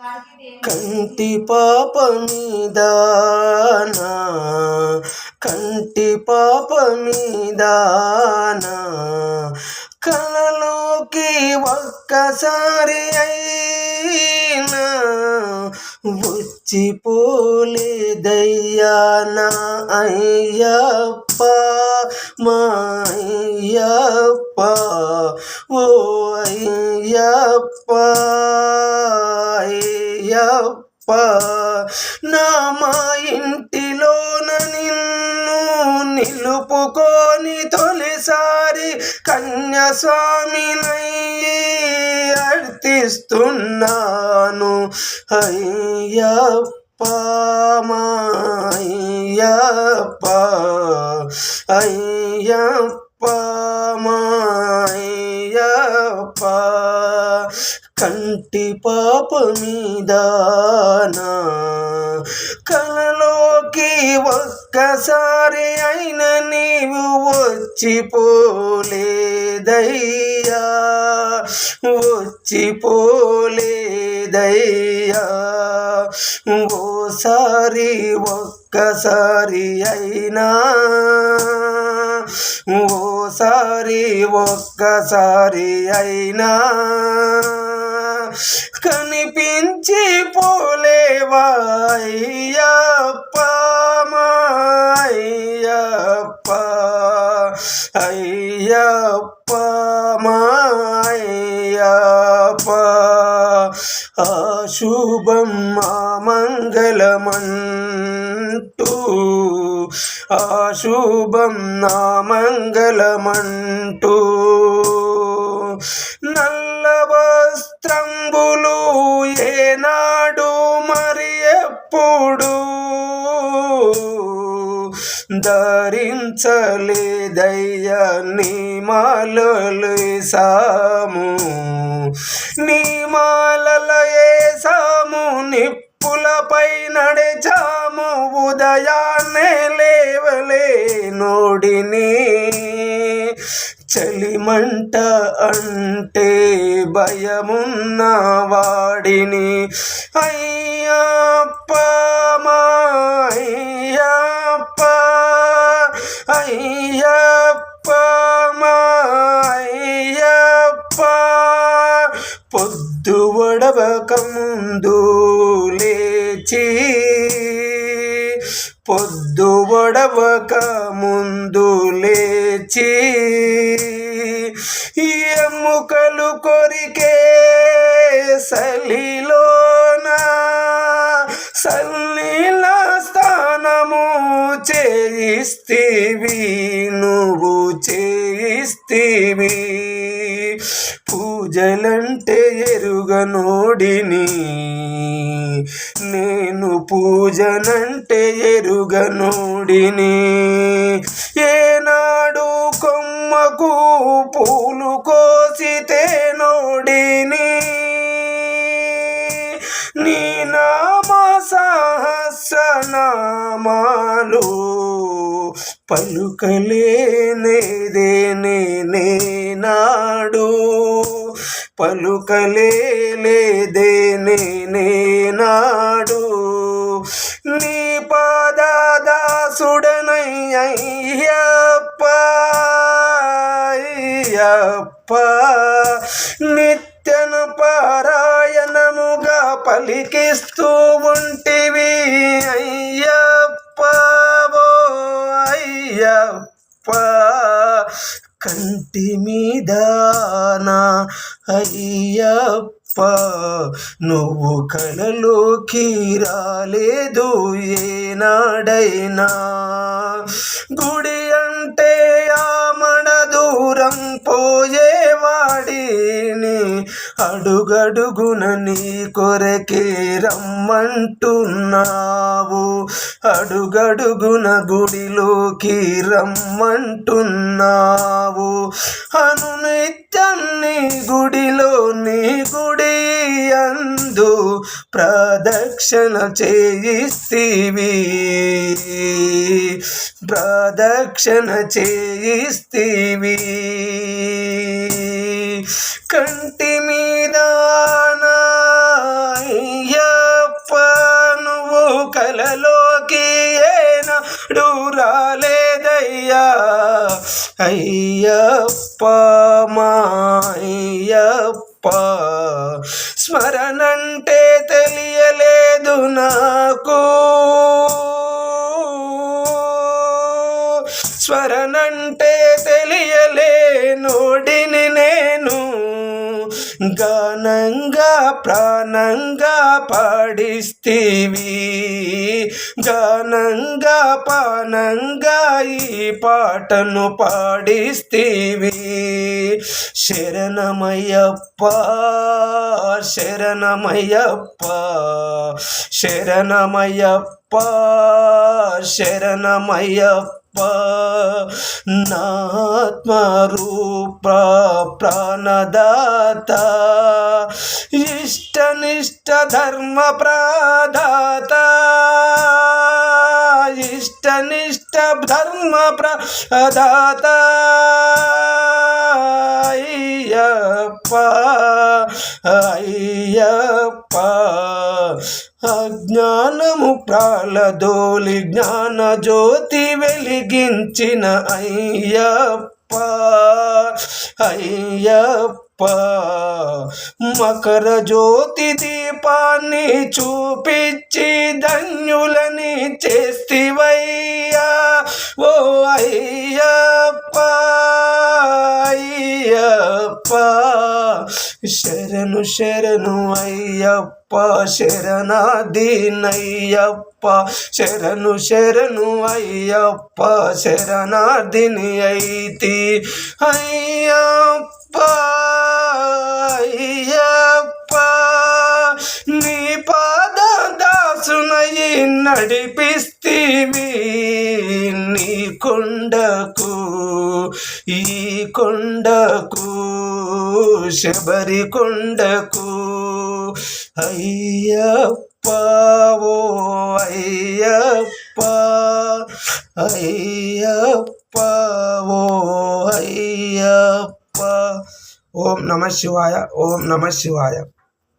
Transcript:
కంటి పాప మీదానా, కంటి పాప మీదానా, కలలోకి ఒక్కసారి అయినా వచ్చిపోలేదయ్యా నా అయ్యప్ప, మా అయ్యప్ప, ఓ అయ్యప్ప, అయ్యప్ప. నా మా ఇంటిలోన నిన్ను నిలుపుకొని తొలిసారి కన్యాస్వామినై అర్థిస్తున్నాను అయ్యప్ప, మా అయ్యప్ప, అయ్యప్ప, మా అయ్యప్ప. కంటి పాప మీదానా, కలలోకి ఒక్కసారి అయినా నీవు వచ్చిపోలేదయ్యా, వచ్చిపోలేదయ్యా. ఓసారి ఒక్కసారి అయినా, ఓసారి ఒక్కసారి అయినా కనిపించి పోలేవా అయ్యప్ప, మా అయ్యప్ప, అయ్యప్ప, మా అయ్యప్ప. అశుభం అమంగళమంటూ, అశుభం అమంగళమంటూ నల్ల వస్త్రంబులు ఏనాడు మరి ఎప్పుడు ధరించలేదయ్యా నీ మాలలు సాము, నీ మాలలు ఏసాము, నిప్పులపై నడిచాము, ఉదయాన్నే లేవలే నోడిని, చలిమంట అంటే భయమున్న వాడిని అయ్యప్ప, మా అయ్యప్ప, అయ్యప్ప, మా అయ్యప్ప. పొద్దు ఒడవక ముందు లేచి, పొద్దు ఒడవక ముందు లేచి ఎముకలు కొరికే సలిలోన సల్లీల స్థానము చేయిస్తీవి, నువ్వు చేయిస్తీవి. పూజలంటే ఎరుగనోడిని నేను, పూజనంటే ఎరుగనోడిని. ఏనాడు కొమ్మకు పూలు కోసితే నోడిని, నీ నామ సహస్రనామాలు పలుకలేనిదే నేనాడు, పలుకలేదే నేనాడు. నీ పాదదాసుడనై అయ్యప్ప, అయ్యప్ప. నిత్యన పారాయణముగా పలికిస్తూ ఉంటివి అయ్యప్ప, ఓ అయ్యప్ప. కంటి మీదానా అయ్యప్ప, నువ్వు కలలోకి రాలేదు ఏనాడైనా. గుడి అంటే ఆమడ దూరం పోయేవాడిని, అడుగడుగున నీ కొరకే రమ్మంటున్నావు, అడుగడుగున గుడిలోకి రమ్మంటున్నావు. అనునిత్యం నీ గుడిలో, నీ గుడి అందు ప్రదక్షిణ చేయిస్తీవి, ప్రదక్షిణ చేయిస్తీవి. కంటి మీదానా కలలోకి ఏనాడు రాలేదయ్యా అయ్యప్ప మా అయ్యప్ప స్మరణంటే తెలియలేదు నాకు స్మరణంటే తెలియలేనోడిని నేను గానంగా ప్రాణంగా పాడిస్తీవి గానంగా పానంగా ఈ పాటను పాడిస్తీవి శరణమయ్యప్ప శరణమయ్యప్ప శరణమయ్యప్ప శరణమయ్యప్ప నాత్మరూప ప్రాణదాత ఇష్టనిష్ట ధర్మ ప్రదాత ఇష్టనిష్ట ధర్మ ప్రదాత అయ్యప్ప అయ్యప్ప అజ్ఞానము ప్రాలదోలి జ్ఞాన జ్యోతి వెలిగించిన అయ్యప్ప అయ్యప్ప మకర జ్యోతి దీపాన్ని చూపించి ధన్యులని చేస్తివయ్యా ఓ అయ్యప్ప అయ్యప్ప శరణు శరణు అయ్యప్ప శరణార్థినయ్యప్ప శరణు శరణు అయ్యప్ప శరణార్థిని అయితి అయ్యప్ప అయ్యప్ప నీ పాద దాసునయి నడిపిస్తీవి నీ కొండకు ఈ కొండకు శబరి కొండకు అయ్యప్ప ఓ అయ్యప్ప అయ్యప్ప ఓ అయ్యప్ప ఓం నమః శివాయ ఓం నమః శివాయ.